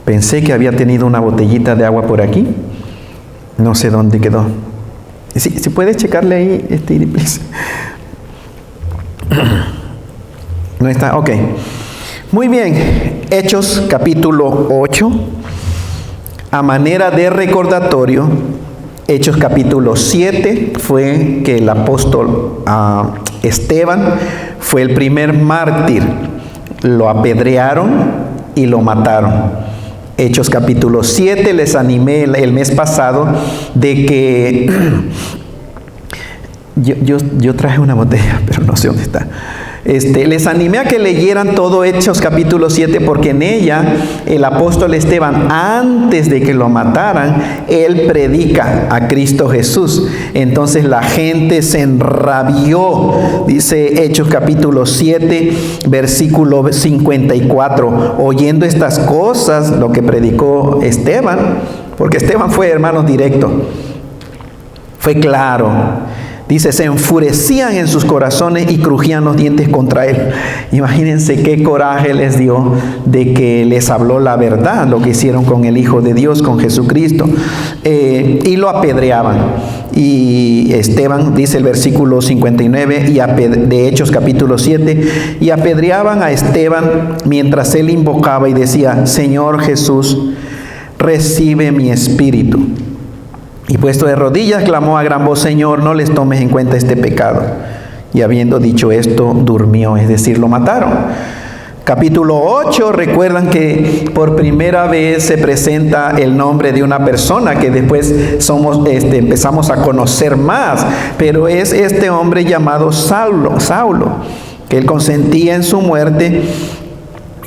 Pensé que había tenido una botellita de agua por aquí. No sé dónde quedó. Si puedes checarle ahí, please. No está, ok. Muy bien, Hechos capítulo 8. A manera de recordatorio, Hechos capítulo 7 fue que el apóstol Esteban fue el primer mártir. Lo apedrearon y lo mataron. Hechos capítulo 7, les animé el mes pasado de que yo traje una botella, pero no sé dónde está. Les animé a que leyeran todo Hechos capítulo 7 porque en ella el apóstol Esteban, antes de que lo mataran, él predica a Cristo Jesús. Entonces la gente se enrabió, dice Hechos capítulo 7, versículo 54, oyendo estas cosas, lo que predicó Esteban, porque Esteban fue, hermanos, directo, fue claro. Dice, se enfurecían en sus corazones y crujían los dientes contra él. Imagínense qué coraje les dio de que les habló la verdad, lo que hicieron con el Hijo de Dios, con Jesucristo. Y lo apedreaban. Y Esteban, dice el versículo 59 de Hechos capítulo 7, y apedreaban a Esteban mientras él invocaba y decía, Señor Jesús, recibe mi espíritu. Y puesto de rodillas, clamó a gran voz, Señor, no les tomes en cuenta este pecado. Y habiendo dicho esto, durmió, es decir, lo mataron. Capítulo 8, recuerdan que por primera vez se presenta el nombre de una persona que después empezamos a conocer más, pero es este hombre llamado Saulo, que él consentía en su muerte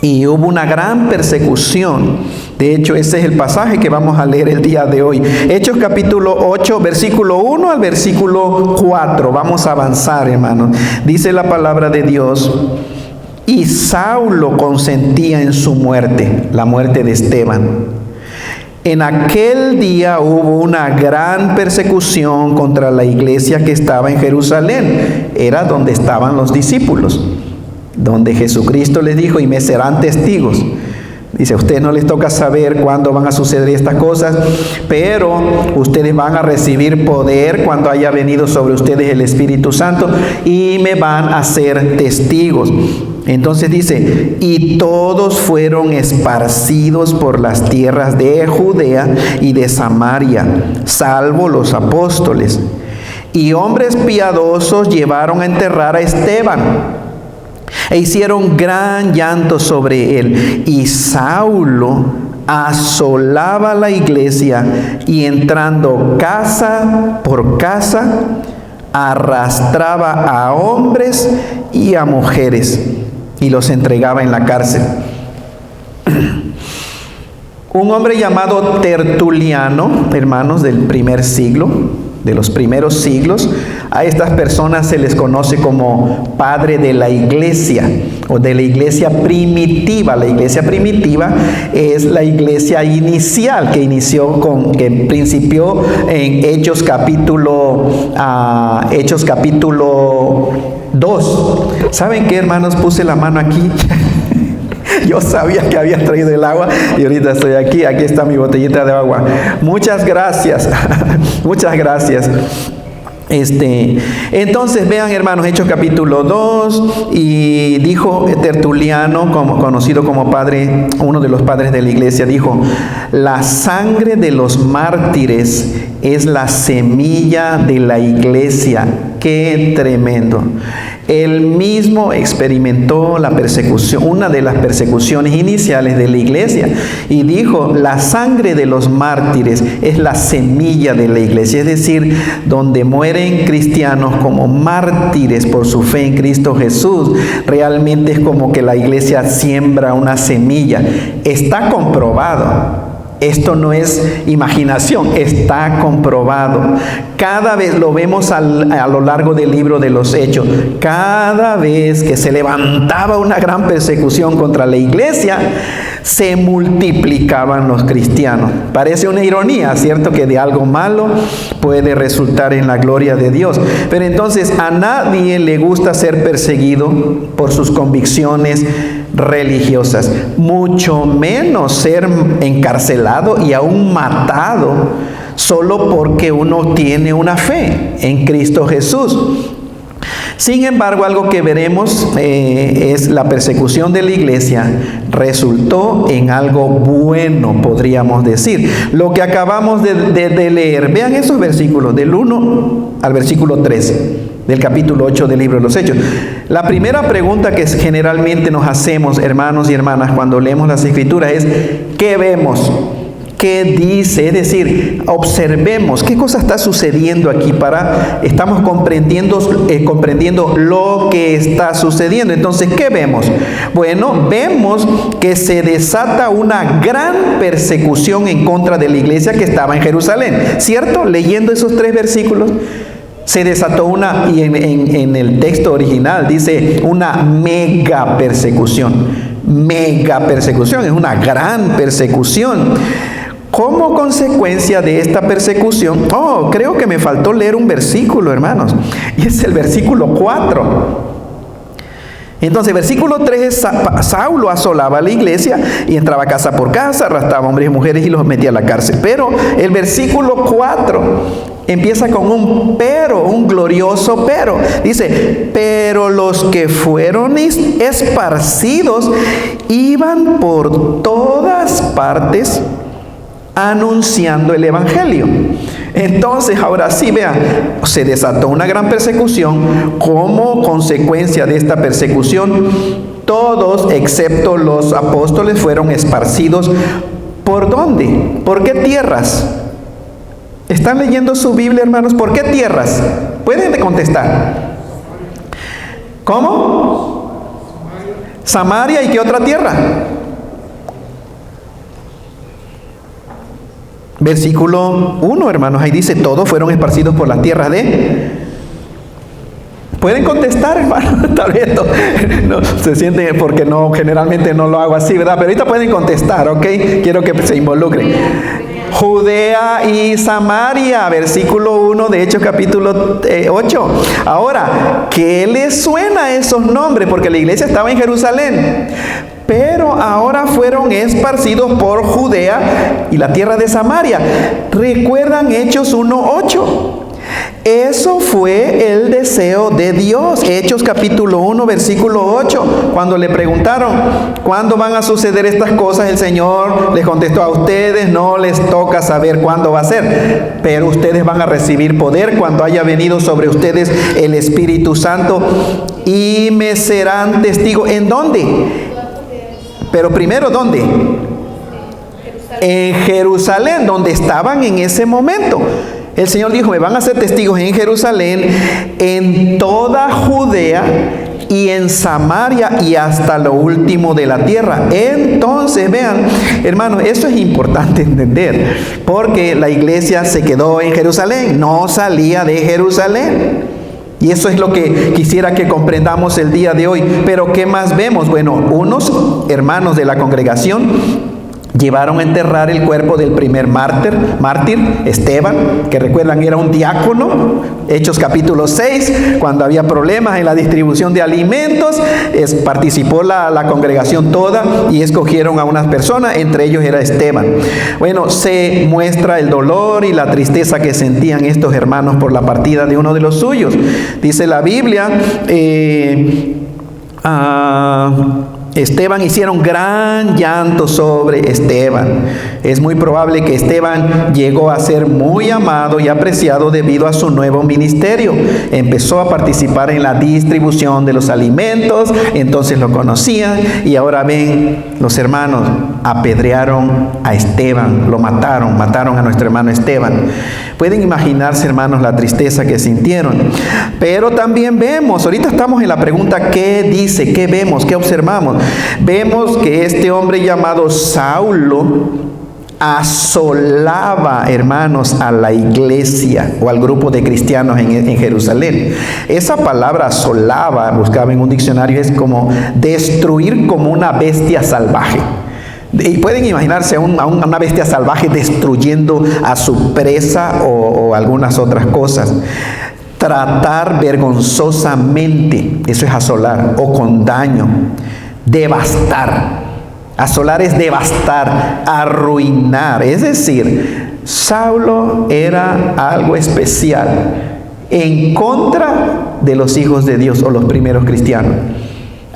y hubo una gran persecución. De hecho, ese es el pasaje que vamos a leer el día de hoy. Hechos capítulo 8, versículo 1 al versículo 4. Vamos a avanzar, hermanos. Dice la palabra de Dios, y Saulo consentía en su muerte, la muerte de Esteban. En aquel día hubo una gran persecución contra la iglesia que estaba en Jerusalén. Era donde estaban los discípulos, donde Jesucristo les dijo, y me serán testigos. Dice, a ustedes no les toca saber cuándo van a suceder estas cosas, pero ustedes van a recibir poder cuando haya venido sobre ustedes el Espíritu Santo y me van a ser testigos. Entonces dice, y todos fueron esparcidos por las tierras de Judea y de Samaria, salvo los apóstoles. Y hombres piadosos llevaron a enterrar a Esteban, e hicieron gran llanto sobre él. Y Saulo asolaba la iglesia y entrando casa por casa, arrastraba a hombres y a mujeres y los entregaba en la cárcel. Un hombre llamado Tertuliano, hermanos, del primer siglo, de los primeros siglos, a estas personas se les conoce como padre de la iglesia o de la iglesia primitiva. La iglesia primitiva es la iglesia inicial que principió en Hechos capítulo 2. ¿Saben qué, hermanos? Puse la mano aquí. Yo sabía que había traído el agua y ahorita estoy aquí. Aquí está mi botellita de agua. Muchas gracias. Muchas gracias. Entonces vean, hermanos, Hechos capítulo 2, y dijo Tertuliano, conocido como padre, uno de los padres de la iglesia, dijo, la sangre de los mártires es la semilla de la iglesia. ¡Qué tremendo! Él mismo experimentó la persecución, una de las persecuciones iniciales de la iglesia, y dijo, la sangre de los mártires es la semilla de la iglesia, es decir, donde mueren cristianos como mártires por su fe en Cristo Jesús, realmente es como que la iglesia siembra una semilla. Está comprobado. Esto no es imaginación, está comprobado. Cada vez lo vemos a lo largo del libro de los Hechos. Cada vez que se levantaba una gran persecución contra la iglesia, se multiplicaban los cristianos. Parece una ironía, ¿cierto? Que de algo malo puede resultar en la gloria de Dios. Pero entonces a nadie le gusta ser perseguido por sus convicciones religiosas, mucho menos ser encarcelado y aún matado solo porque uno tiene una fe en Cristo Jesús. Sin embargo, algo que veremos es la persecución de la iglesia resultó en algo bueno, podríamos decir. Lo que acabamos de leer, vean esos versículos, del 1 al versículo 13. Del capítulo 8 del libro de los Hechos. La primera pregunta que generalmente nos hacemos, hermanos y hermanas, cuando leemos las Escrituras es, ¿qué vemos? ¿Qué dice? Es decir, observemos qué cosa está sucediendo aquí estamos comprendiendo lo que está sucediendo. Entonces, ¿qué vemos? Bueno, vemos que se desata una gran persecución en contra de la iglesia que estaba en Jerusalén, ¿cierto? Leyendo esos 3 versículos, se desató y en el texto original dice una mega persecución. Mega persecución, es una gran persecución. Como consecuencia de esta persecución, creo que me faltó leer un versículo, hermanos, y es el versículo 4. Entonces, versículo 3 es Saulo asolaba a la iglesia y entraba casa por casa, arrastraba hombres y mujeres y los metía a la cárcel. Pero el versículo 4 empieza con un pero, un glorioso pero. Dice, pero los que fueron esparcidos iban por todas partes anunciando el evangelio. Entonces, ahora sí, vean, se desató una gran persecución. Como consecuencia de esta persecución, todos, excepto los apóstoles, fueron esparcidos. ¿Por dónde? ¿Por qué tierras? ¿Están leyendo su Biblia, hermanos? ¿Por qué tierras? Pueden contestar. ¿Cómo? Samaria. ¿Y qué otra tierra? Versículo 1, hermanos, ahí dice, todos fueron esparcidos por las tierras de... ¿Pueden contestar, hermano? Tal vez no se sienten, porque generalmente no lo hago así, ¿verdad? Pero ahorita pueden contestar, ¿ok? Quiero que se involucren. Judea y Samaria, versículo 1 de Hechos capítulo 8. Ahora, ¿qué les suena a esos nombres? Porque la iglesia estaba en Jerusalén, pero ahora fueron esparcidos por Judea y la tierra de Samaria. ¿Recuerdan Hechos 1:8? Eso fue el deseo de Dios. Hechos capítulo 1, versículo 8. Cuando le preguntaron, ¿cuándo van a suceder estas cosas? El Señor les contestó, a ustedes no les toca saber cuándo va a ser, pero ustedes van a recibir poder cuando haya venido sobre ustedes el Espíritu Santo y me serán testigos. ¿En dónde? Pero primero, ¿dónde? En Jerusalén, donde estaban en ese momento. El Señor dijo, me van a ser testigos en Jerusalén, en toda Judea y en Samaria y hasta lo último de la tierra. Entonces, vean, hermanos, eso es importante entender, porque la iglesia se quedó en Jerusalén, no salía de Jerusalén. Y eso es lo que quisiera que comprendamos el día de hoy. Pero ¿qué más vemos? Bueno, unos hermanos de la congregación llevaron a enterrar el cuerpo del primer mártir, Esteban, que recuerdan era un diácono. Hechos capítulo 6, cuando había problemas en la distribución de alimentos, participó la congregación toda y escogieron a unas personas, entre ellos era Esteban. Bueno, se muestra el dolor y la tristeza que sentían estos hermanos por la partida de uno de los suyos. Dice la Biblia, Esteban, hicieron gran llanto sobre Esteban. Es muy probable que Esteban llegó a ser muy amado y apreciado debido a su nuevo ministerio. Empezó a participar en la distribución de los alimentos, entonces lo conocían y ahora ven, los hermanos apedrearon a Esteban, lo mataron a nuestro hermano Esteban. Pueden imaginarse, hermanos, la tristeza que sintieron. Pero también vemos, ahorita estamos en la pregunta, ¿qué dice? ¿Qué vemos? ¿Qué observamos? Vemos que este hombre llamado Saulo asolaba, hermanos, a la iglesia o al grupo de cristianos en Jerusalén. Esa palabra asolaba, buscaba en un diccionario, es como destruir como una bestia salvaje. Y pueden imaginarse a una bestia salvaje destruyendo a su presa o algunas otras cosas. Tratar vergonzosamente, eso es asolar, o con daño. devastar. Asolar es devastar, arruinar. Es decir, Saulo era algo especial en contra de los hijos de Dios o los primeros cristianos.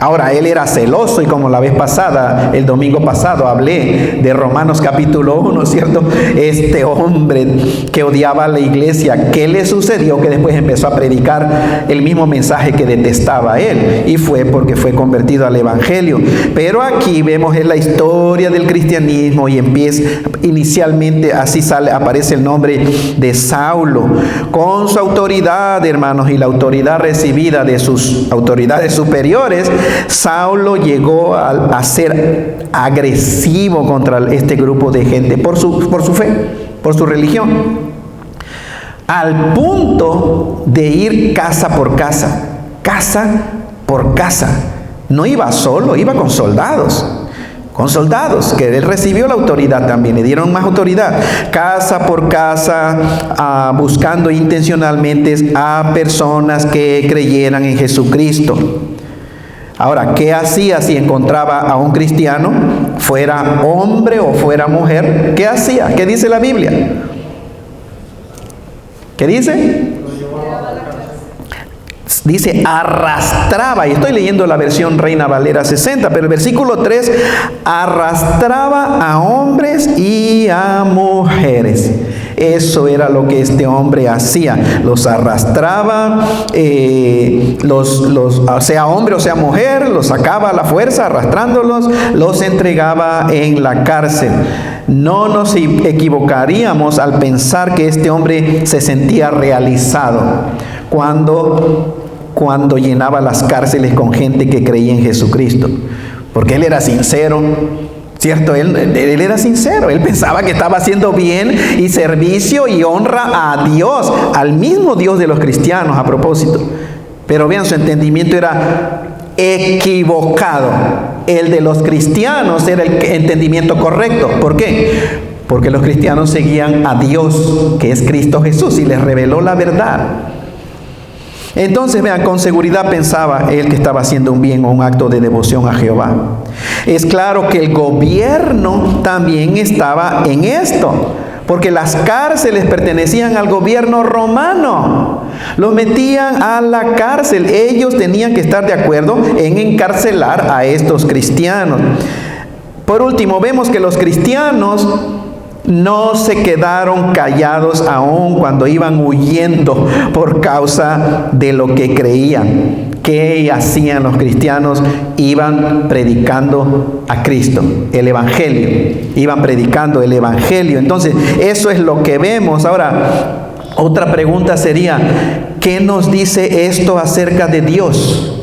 Ahora, él era celoso y como la vez pasada, el domingo pasado, hablé de Romanos capítulo 1, ¿cierto? Este hombre que odiaba a la iglesia, ¿qué le sucedió? Que después empezó a predicar el mismo mensaje que detestaba él, y fue porque fue convertido al evangelio. Pero aquí vemos en la historia del cristianismo y empieza, inicialmente así aparece el nombre de Saulo, con su autoridad, hermanos, y la autoridad recibida de sus autoridades superiores. Saulo llegó a ser agresivo contra este grupo de gente por su fe, por su religión, al punto de ir casa por casa por casa. No iba solo, iba con soldados que él recibió la autoridad también, le dieron más autoridad, casa por casa, buscando intencionalmente a personas que creyeran en Jesucristo. Ahora, ¿qué hacía si encontraba a un cristiano, fuera hombre o fuera mujer? ¿Qué hacía? ¿Qué dice la Biblia? ¿Qué dice? Dice arrastraba, y estoy leyendo la versión Reina Valera 60, pero el versículo 3, arrastraba a hombres y a mujeres. Eso era lo que este hombre hacía, los arrastraba, sea hombre o sea mujer, los sacaba a la fuerza arrastrándolos, los entregaba en la cárcel. No nos equivocaríamos al pensar que este hombre se sentía realizado cuando llenaba las cárceles con gente que creía en Jesucristo, porque él era sincero, ¿cierto? Él era sincero, él pensaba que estaba haciendo bien y servicio y honra a Dios, al mismo Dios de los cristianos a propósito. Pero vean, su entendimiento era equivocado. El de los cristianos era el entendimiento correcto. ¿Por qué? Porque los cristianos seguían a Dios, que es Cristo Jesús, y les reveló la verdad. Entonces, vean, con seguridad pensaba él que estaba haciendo un bien o un acto de devoción a Jehová. Es claro que el gobierno también estaba en esto, porque las cárceles pertenecían al gobierno romano. Los metían a la cárcel. Ellos tenían que estar de acuerdo en encarcelar a estos cristianos. Por último, vemos que los cristianos no se quedaron callados aún cuando iban huyendo por causa de lo que creían. ¿Qué hacían los cristianos? Iban predicando a Cristo, el Evangelio. Iban predicando el Evangelio. Entonces, eso es lo que vemos. Ahora, otra pregunta sería, ¿qué nos dice esto acerca de Dios?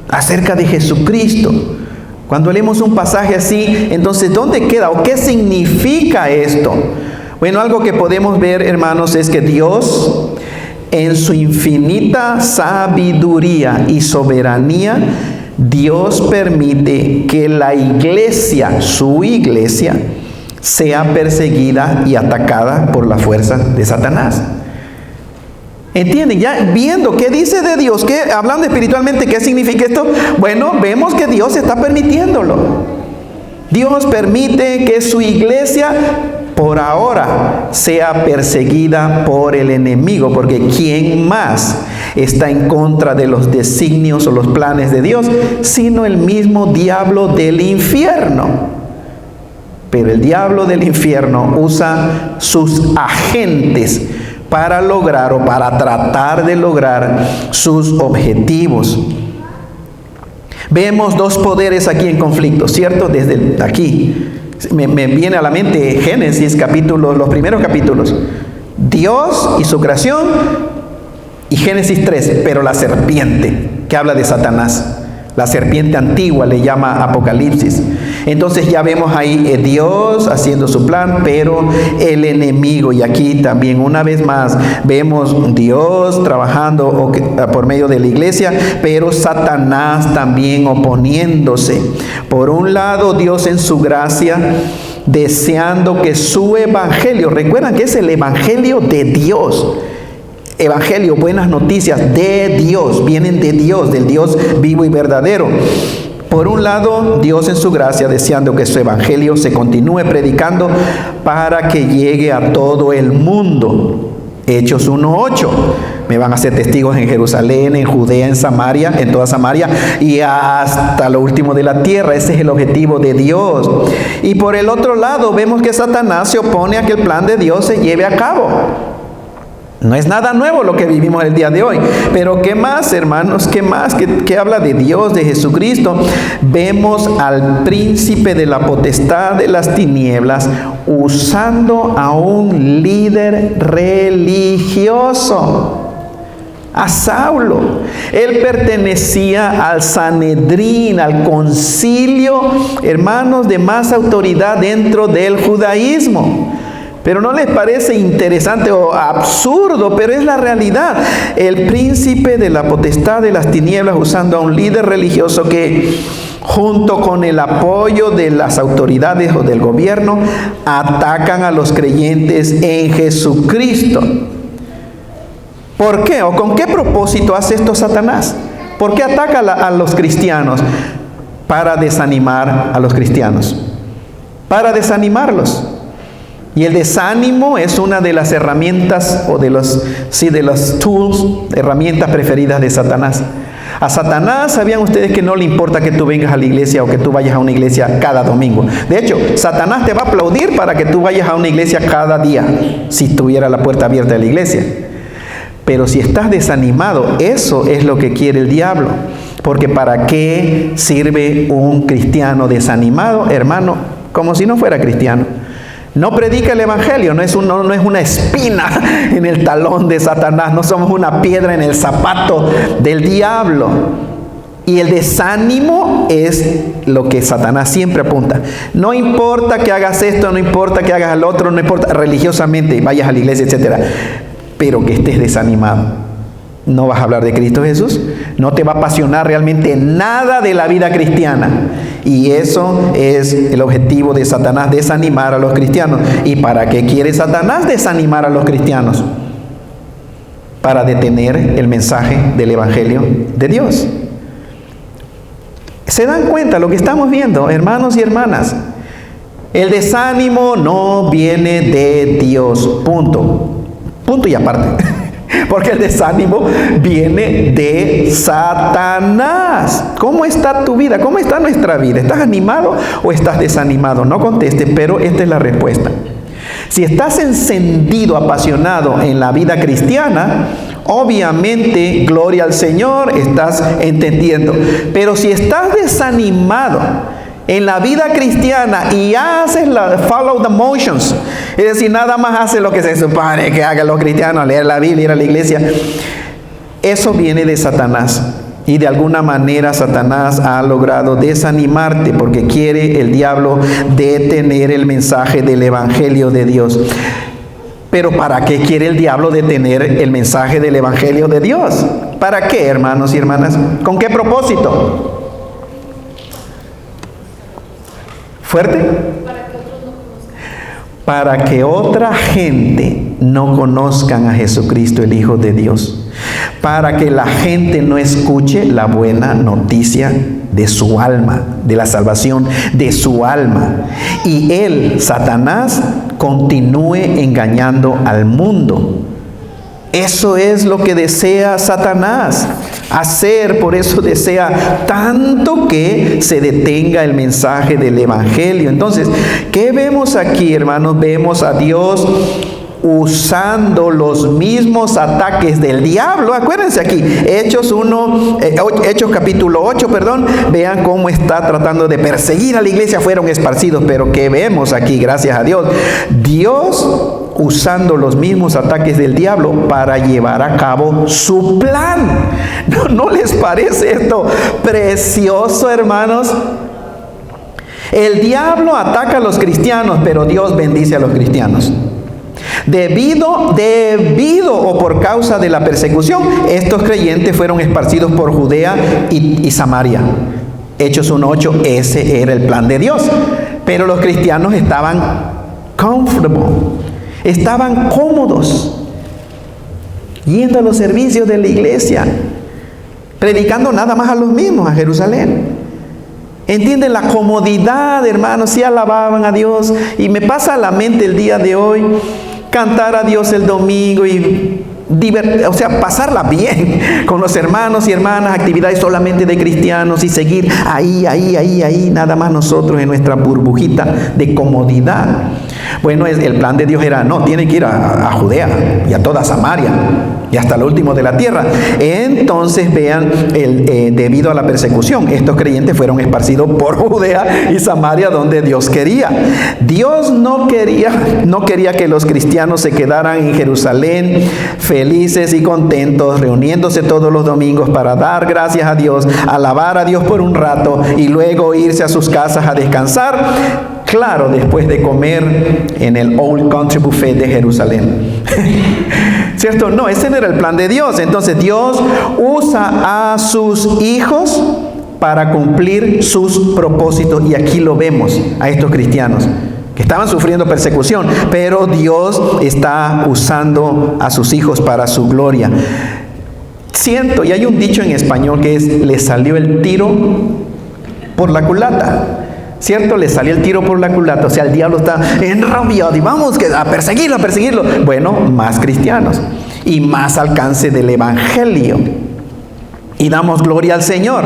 Acerca de Jesucristo. Cuando leemos un pasaje así, entonces, ¿dónde queda o qué significa esto? Bueno, algo que podemos ver, hermanos, es que Dios, en su infinita sabiduría y soberanía, Dios permite que la iglesia, su iglesia, sea perseguida y atacada por las fuerzas de Satanás. ¿Entienden? Ya viendo qué dice de Dios, hablando espiritualmente, ¿qué significa esto? Bueno, vemos que Dios está permitiéndolo. Dios permite que su iglesia por ahora sea perseguida por el enemigo, porque ¿quién más está en contra de los designios o los planes de Dios sino el mismo diablo del infierno? Pero el diablo del infierno usa sus agentes para lograr o para tratar de lograr sus objetivos. Vemos dos poderes aquí en conflicto, ¿cierto? Desde aquí me viene a la mente Génesis los primeros capítulos, Dios y su creación, y Génesis 3, pero la serpiente, que habla de Satanás. La serpiente antigua le llama Apocalipsis. Entonces ya vemos ahí Dios haciendo su plan, pero el enemigo. Y aquí también una vez más vemos Dios trabajando por medio de la iglesia, pero Satanás también oponiéndose. Por un lado, Dios en su gracia, deseando que su evangelio, recuerdan que es el evangelio de Dios. Evangelio, buenas noticias de Dios, vienen de Dios, del Dios vivo y verdadero. Por un lado, Dios en su gracia, deseando que su evangelio se continúe predicando para que llegue a todo el mundo. Hechos 1:8. Me van a ser testigos en Jerusalén, en Judea, en Samaria, en toda Samaria y hasta lo último de la tierra. Ese es el objetivo de Dios. Y por el otro lado, vemos que Satanás se opone a que el plan de Dios se lleve a cabo. No es nada nuevo lo que vivimos el día de hoy. Pero ¿qué más, hermanos? ¿Qué más? ¿Qué habla de Dios, de Jesucristo? Vemos al príncipe de la potestad de las tinieblas usando a un líder religioso, a Saulo. Él pertenecía al Sanedrín, al concilio, hermanos, de más autoridad dentro del judaísmo. Pero ¿no les parece interesante o absurdo? Pero es la realidad. El príncipe de la potestad de las tinieblas usando a un líder religioso que, junto con el apoyo de las autoridades o del gobierno, atacan a los creyentes en Jesucristo. ¿Por qué? ¿O con qué propósito hace esto Satanás? ¿Por qué ataca a los cristianos? Para desanimar a los cristianos. Para desanimarlos. Y el desánimo es una de las herramientas o de los tools, herramientas preferidas de Satanás. A Satanás, ¿sabían ustedes que no le importa que tú vengas a la iglesia o que tú vayas a una iglesia cada domingo? De hecho, Satanás te va a aplaudir para que tú vayas a una iglesia cada día, si tuviera la puerta abierta de la iglesia. Pero si estás desanimado, eso es lo que quiere el diablo. Porque ¿para qué sirve un cristiano desanimado, hermano? Como si no fuera cristiano. No predica el evangelio, no es una espina en el talón de Satanás, no somos una piedra en el zapato del diablo. Y el desánimo es lo que Satanás siempre apunta. No importa que hagas esto, no importa que hagas lo otro, no importa religiosamente, vayas a la iglesia, etc. Pero que estés desanimado. No vas a hablar de Cristo Jesús, no te va a apasionar realmente nada de la vida cristiana. Y eso es el objetivo de Satanás, desanimar a los cristianos. ¿Y para qué quiere Satanás desanimar a los cristianos? Para detener el mensaje del evangelio de Dios. ¿Se dan cuenta lo que estamos viendo, hermanos y hermanas? El desánimo no viene de Dios, punto. Punto y aparte. Porque el desánimo viene de Satanás. ¿Cómo está tu vida? ¿Cómo está nuestra vida? ¿Estás animado o estás desanimado? No contestes, pero esta es la respuesta. Si estás encendido, apasionado en la vida cristiana, obviamente, gloria al Señor, estás entendiendo. Pero si estás desanimado en la vida cristiana y haces follow the motions, es decir, nada más haces lo que se supone que hagan los cristianos, leer la Biblia, ir a la iglesia, eso viene de Satanás. Y de alguna manera Satanás ha logrado desanimarte porque quiere el diablo detener el mensaje del evangelio de Dios. Pero ¿para qué quiere el diablo detener el mensaje del evangelio de Dios? ¿Para qué, hermanos y hermanas? ¿Con qué propósito? ¿Fuerte? Para que otra gente no conozcan a Jesucristo, el Hijo de Dios. Para que la gente no escuche la buena noticia de su alma, de la salvación de su alma. Y él, Satanás, continúe engañando al mundo. Eso es lo que desea Satanás hacer, por eso desea tanto que se detenga el mensaje del evangelio. Entonces, ¿qué vemos aquí, hermanos? Vemos a Dios usando los mismos ataques del diablo. Acuérdense aquí, Hechos capítulo 8, vean cómo está tratando de perseguir a la iglesia, fueron esparcidos, pero ¿qué vemos aquí? Gracias a Dios. Dios usando los mismos ataques del diablo para llevar a cabo su plan. ¿No les parece esto precioso, hermanos? El diablo ataca a los cristianos, pero Dios bendice a los cristianos. Debido o por causa de la persecución, estos creyentes fueron esparcidos por Judea y Samaria. Hechos 1:8, ese era el plan de Dios. Pero los cristianos estaban estaban cómodos, yendo a los servicios de la iglesia, predicando nada más a los mismos, a Jerusalén. ¿Entienden la comodidad, hermanos? Si alababan a Dios. Y me pasa a la mente el día de hoy cantar a Dios el domingo y pasarla bien con los hermanos y hermanas, actividades solamente de cristianos y seguir ahí, nada más nosotros en nuestra burbujita de comodidad. Bueno, el plan de Dios era, no, tiene que ir a Judea y a toda Samaria y hasta lo último de la tierra. Entonces vean, debido a la persecución, estos creyentes fueron esparcidos por Judea y Samaria, donde Dios quería. Dios no quería que los cristianos se quedaran en Jerusalén felices y contentos, reuniéndose todos los domingos para dar gracias a Dios, alabar a Dios por un rato y luego irse a sus casas a descansar. Claro, después de comer en el Old Country Buffet de Jerusalén. ¿Cierto? No, ese no era el plan de Dios. Entonces Dios usa a sus hijos para cumplir sus propósitos. Y aquí lo vemos a estos cristianos que estaban sufriendo persecución, pero Dios está usando a sus hijos para su gloria. Y hay un dicho en español que es, le salió el tiro por la culata. ¿Cierto? Le salió el tiro por la culata. O sea, el diablo está enrabiado y vamos a perseguirlo. Bueno, más cristianos y más alcance del evangelio. Y damos gloria al Señor.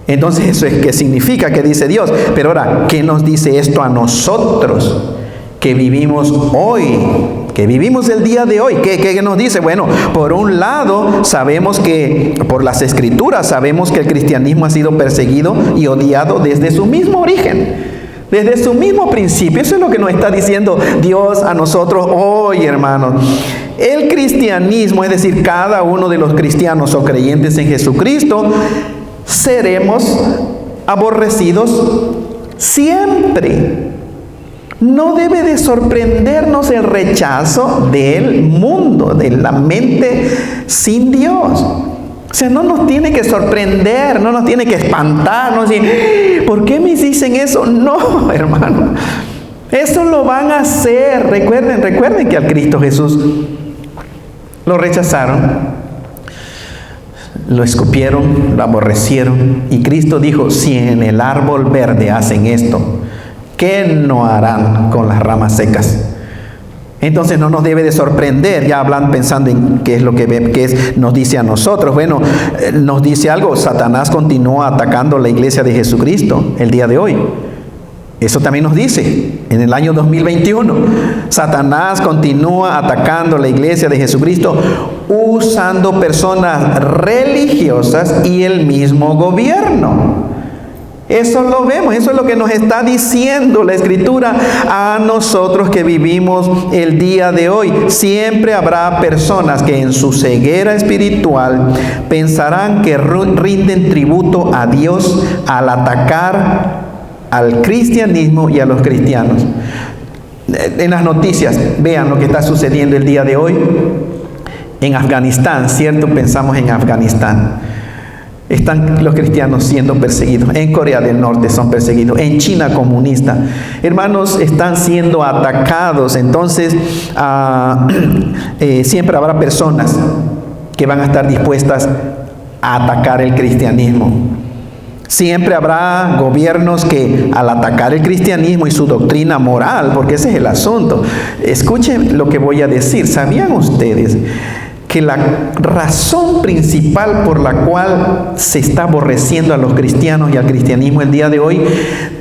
Entonces, ¿eso es qué significa? ¿Qué dice Dios? Pero ahora, ¿qué nos dice esto a nosotros que vivimos hoy? Que vivimos el día de hoy. ¿Qué nos dice? Bueno, por un lado, sabemos que, por las Escrituras, sabemos que el cristianismo ha sido perseguido y odiado desde su mismo origen, desde su mismo principio. Eso es lo que nos está diciendo Dios a nosotros hoy, hermanos. El cristianismo, es decir, cada uno de los cristianos o creyentes en Jesucristo, seremos aborrecidos siempre. No debe de sorprendernos el rechazo del mundo, de la mente sin Dios. O sea, no nos tiene que sorprender, no nos tiene que espantar, no decir, ¿por qué me dicen eso? No, hermano. Eso lo van a hacer. Recuerden que al Cristo Jesús lo rechazaron, lo escupieron, lo aborrecieron. Y Cristo dijo, si en el árbol verde hacen esto, ¿qué no harán con las ramas secas? Entonces no nos debe de sorprender, ya hablan pensando en qué es lo que nos dice a nosotros. Bueno, nos dice algo, Satanás continúa atacando la iglesia de Jesucristo el día de hoy. Eso también nos dice, en el año 2021, Satanás continúa atacando la iglesia de Jesucristo usando personas religiosas y el mismo gobierno. Eso lo vemos, eso es lo que nos está diciendo la Escritura a nosotros que vivimos el día de hoy. Siempre habrá personas que en su ceguera espiritual pensarán que rinden tributo a Dios al atacar al cristianismo y a los cristianos. En las noticias, vean lo que está sucediendo el día de hoy en Afganistán, ¿cierto? Pensamos en Afganistán. Están los cristianos siendo perseguidos. En Corea del Norte son perseguidos. En China comunista. Hermanos, están siendo atacados. Entonces, siempre habrá personas que van a estar dispuestas a atacar el cristianismo. Siempre habrá gobiernos que al atacar el cristianismo y su doctrina moral, porque ese es el asunto. Escuchen lo que voy a decir. ¿Sabían ustedes que la razón principal por la cual se está aborreciendo a los cristianos y al cristianismo el día de hoy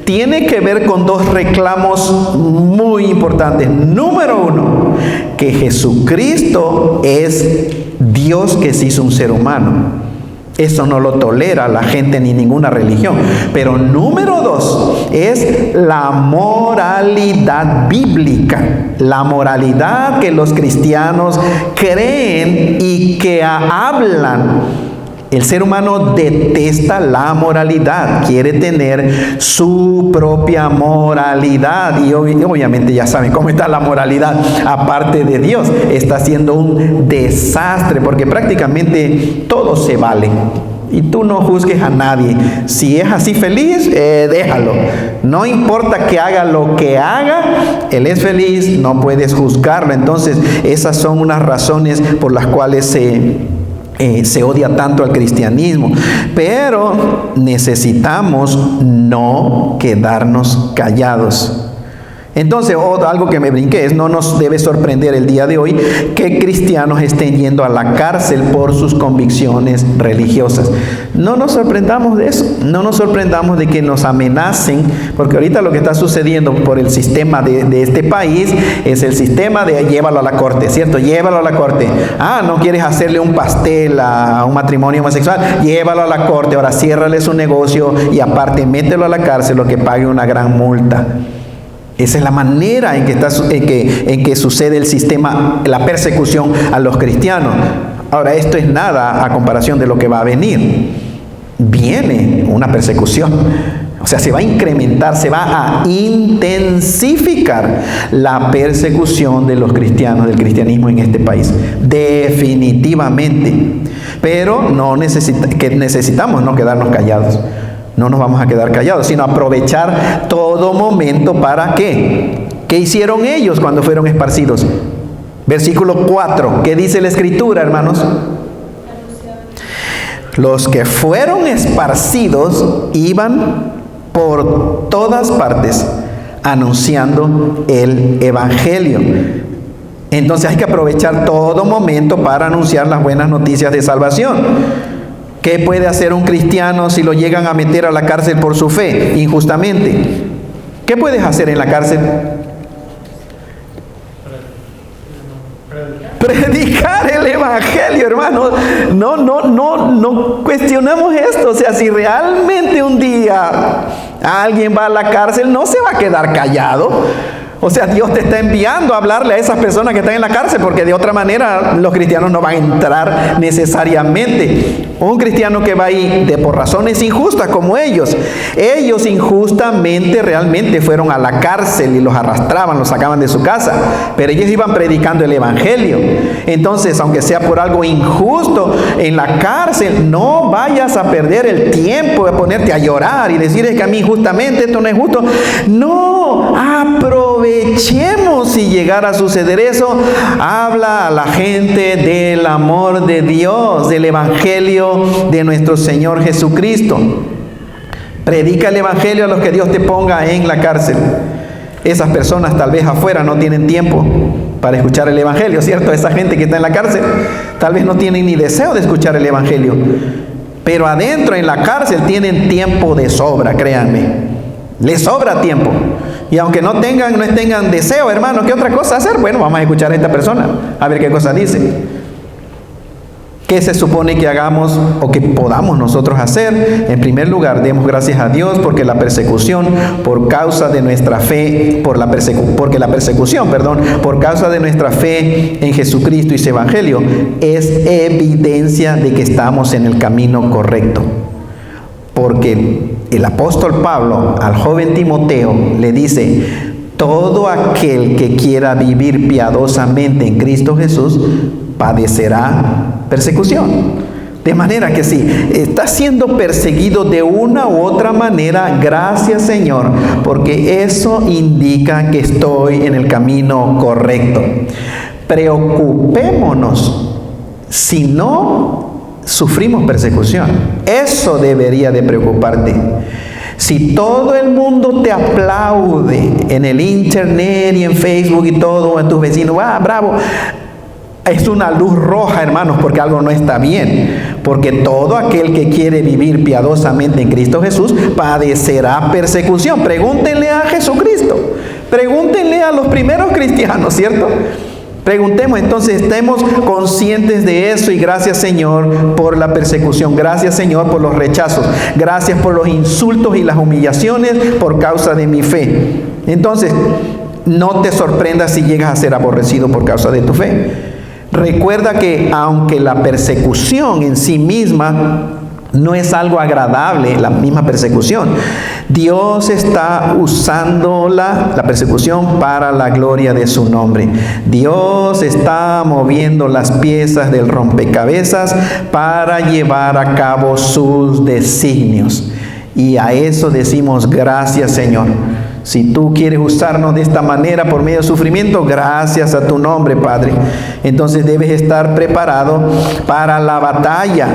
tiene que ver con dos reclamos muy importantes? Número uno, que Jesucristo es Dios que se hizo un ser humano. Eso no lo tolera la gente ni ninguna religión. Pero número dos es la moralidad bíblica. La moralidad que los cristianos creen y que hablan. El ser humano detesta la moralidad, quiere tener su propia moralidad. Y obviamente ya saben cómo está la moralidad aparte de Dios. Está siendo un desastre porque prácticamente todo se vale. Y tú no juzgues a nadie. Si es así feliz, déjalo. No importa que haga lo que haga, él es feliz, no puedes juzgarlo. Entonces, esas son unas razones por las cuales se odia tanto al cristianismo, pero necesitamos no quedarnos callados. Entonces, algo que me brinqué es, no nos debe sorprender el día de hoy que cristianos estén yendo a la cárcel por sus convicciones religiosas. No nos sorprendamos de eso, no nos sorprendamos de que nos amenacen, porque ahorita lo que está sucediendo por el sistema de este país es el sistema de llévalo a la corte, ¿cierto? Llévalo a la corte. No quieres hacerle un pastel a un matrimonio homosexual, llévalo a la corte, ahora ciérrale su negocio y aparte mételo a la cárcel o que pague una gran multa. Esa es la manera en que sucede el sistema, la persecución a los cristianos. Ahora, esto es nada a comparación de lo que va a venir. Viene una persecución. O sea, se va a incrementar, se va a intensificar la persecución de los cristianos, del cristianismo en este país. Definitivamente. Pero necesitamos no quedarnos callados. No nos vamos a quedar callados, sino aprovechar todo momento para ¿qué? ¿Qué hicieron ellos cuando fueron esparcidos? Versículo 4, ¿qué dice la Escritura, hermanos? Los que fueron esparcidos iban por todas partes anunciando el Evangelio. Entonces hay que aprovechar todo momento para anunciar las buenas noticias de salvación. ¿Qué puede hacer un cristiano si lo llegan a meter a la cárcel por su fe injustamente? ¿Qué puedes hacer en la cárcel? Predicar el Evangelio, hermano. No cuestionamos esto. O sea, si realmente un día alguien va a la cárcel, no se va a quedar callado. O sea, Dios te está enviando a hablarle a esas personas que están en la cárcel, porque de otra manera los cristianos no van a entrar necesariamente. Un cristiano que va ahí por razones injustas como ellos injustamente realmente fueron a la cárcel y los arrastraban, los sacaban de su casa, pero ellos iban predicando el Evangelio. Entonces, aunque sea por algo injusto en la cárcel, no vayas a perder el tiempo de ponerte a llorar y decir es que a mí injustamente esto no es justo. No, aprovechemos si llegara a suceder eso. Habla a la gente del amor de Dios, del Evangelio de nuestro Señor Jesucristo. Predica el Evangelio a los que Dios te ponga en la cárcel. Esas personas tal vez afuera no tienen tiempo para escuchar el Evangelio, ¿cierto? Esa gente que está en la cárcel tal vez no tienen ni deseo de escuchar el Evangelio, pero adentro en la cárcel tienen tiempo de sobra, créanme. Les sobra tiempo. Y aunque no tengan deseo, hermanos, ¿qué otra cosa hacer? Bueno, vamos a escuchar a esta persona, a ver qué cosa dice. ¿Qué se supone que hagamos o que podamos nosotros hacer? En primer lugar, demos gracias a Dios porque la persecución por causa de nuestra fe, por causa de nuestra fe en Jesucristo y su Evangelio, es evidencia de que estamos en el camino correcto. Porque el apóstol Pablo al joven Timoteo le dice: todo aquel que quiera vivir piadosamente en Cristo Jesús padecerá persecución. De manera que si está siendo perseguido de una u otra manera, gracias Señor, porque eso indica que estoy en el camino correcto. Preocupémonos si no sufrimos persecución. Eso debería de preocuparte. Si todo el mundo te aplaude en el internet y en Facebook y todo, en tus vecinos, bravo, es una luz roja, hermanos, porque algo no está bien. Porque todo aquel que quiere vivir piadosamente en Cristo Jesús padecerá persecución. Pregúntenle a Jesucristo. Pregúntenle a los primeros cristianos, ¿cierto? Preguntemos, entonces, estemos conscientes de eso y gracias Señor por la persecución, gracias Señor por los rechazos, gracias por los insultos y las humillaciones por causa de mi fe. Entonces, no te sorprendas si llegas a ser aborrecido por causa de tu fe. Recuerda que aunque la persecución en sí misma no es algo agradable, la misma persecución, Dios está usando la persecución para la gloria de su nombre. Dios está moviendo las piezas del rompecabezas para llevar a cabo sus designios. Y a eso decimos gracias Señor. Si tú quieres usarnos de esta manera por medio del sufrimiento, gracias a tu nombre, Padre. Entonces debes estar preparado para la batalla.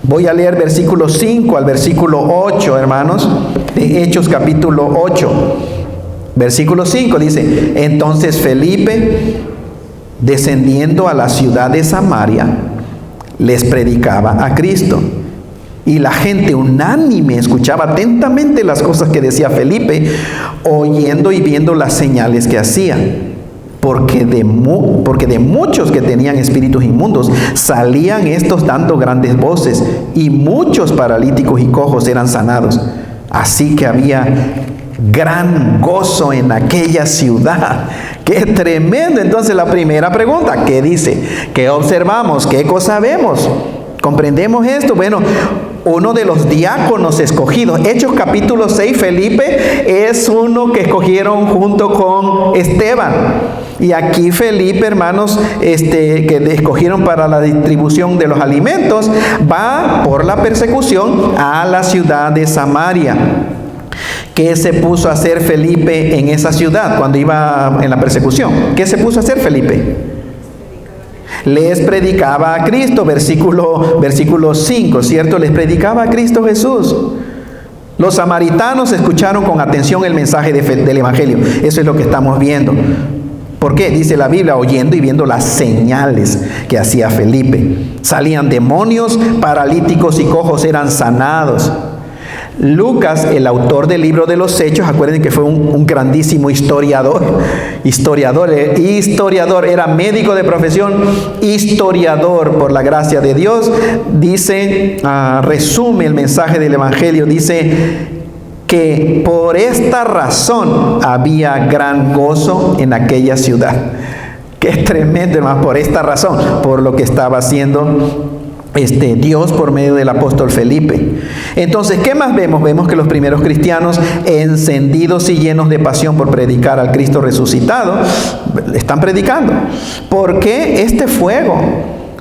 Voy a leer versículo 5 al versículo 8, hermanos, de Hechos capítulo 8. Versículo 5 dice: entonces Felipe, descendiendo a la ciudad de Samaria, les predicaba a Cristo. Y la gente unánime escuchaba atentamente las cosas que decía Felipe, oyendo y viendo las señales que hacía. Porque de muchos que tenían espíritus inmundos salían estos dando grandes voces, y muchos paralíticos y cojos eran sanados. Así que había gran gozo en aquella ciudad. ¡Qué tremendo! Entonces la primera pregunta, ¿qué dice? ¿Qué observamos? ¿Qué cosa vemos? ¿Comprendemos esto? Bueno, uno de los diáconos escogidos, Hechos capítulo 6, Felipe es uno que escogieron junto con Esteban. Y aquí Felipe, hermanos, que escogieron para la distribución de los alimentos, va por la persecución a la ciudad de Samaria. ¿Qué se puso a hacer Felipe en esa ciudad cuando iba en la persecución? ¿Qué se puso a hacer Felipe? Les predicaba a Cristo, versículo 5, ¿cierto? Les predicaba a Cristo Jesús. Los samaritanos escucharon con atención el mensaje del Evangelio. Eso es lo que estamos viendo. ¿Por qué? Dice la Biblia, oyendo y viendo las señales que hacía Felipe. Salían demonios, paralíticos y cojos eran sanados. Lucas, el autor del libro de los Hechos, acuérdense que fue un grandísimo historiador, era médico de profesión, historiador por la gracia de Dios. Dice, resume el mensaje del Evangelio, dice que por esta razón había gran gozo en aquella ciudad. Qué tremendo, hermano, por esta razón, por lo que estaba haciendo Dios por medio del apóstol Felipe. Entonces, ¿qué más vemos? Vemos que los primeros cristianos, encendidos y llenos de pasión por predicar al Cristo resucitado, están predicando. ¿Por qué este fuego?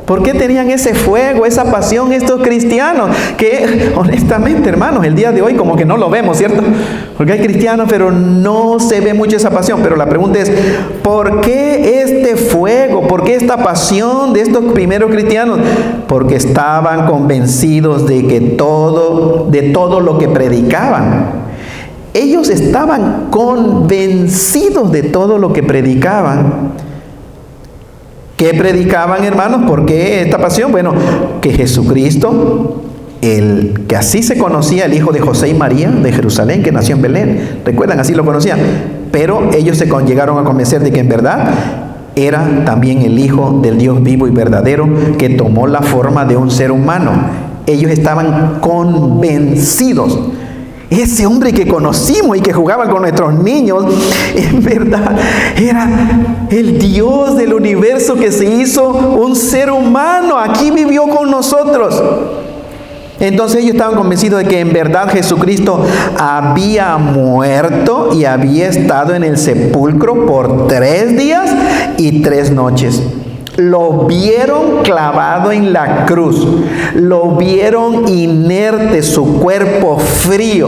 ¿Por qué tenían ese fuego, esa pasión estos cristianos? Que honestamente, hermanos, el día de hoy como que no lo vemos, ¿cierto? Porque hay cristianos, pero no se ve mucho esa pasión. Pero la pregunta es, ¿por qué este fuego? ¿Por qué esta pasión de estos primeros cristianos? Porque estaban convencidos de todo lo que predicaban. Ellos estaban convencidos de todo lo que predicaban. ¿Qué predicaban, hermanos? ¿Por qué esta pasión? Bueno, que Jesucristo, que así se conocía, el hijo de José y María de Jerusalén, que nació en Belén. ¿Recuerdan? Así lo conocían. Pero ellos se llegaron a convencer de que en verdad era también el hijo del Dios vivo y verdadero, que tomó la forma de un ser humano. Ellos estaban convencidos. Ese hombre que conocimos y que jugaba con nuestros niños, en verdad, era el Dios del universo que se hizo un ser humano. Aquí vivió con nosotros. Entonces ellos estaban convencidos de que en verdad Jesucristo había muerto y había estado en el sepulcro por 3 días y 3 noches. Lo vieron clavado en la cruz, lo vieron inerte, su cuerpo frío.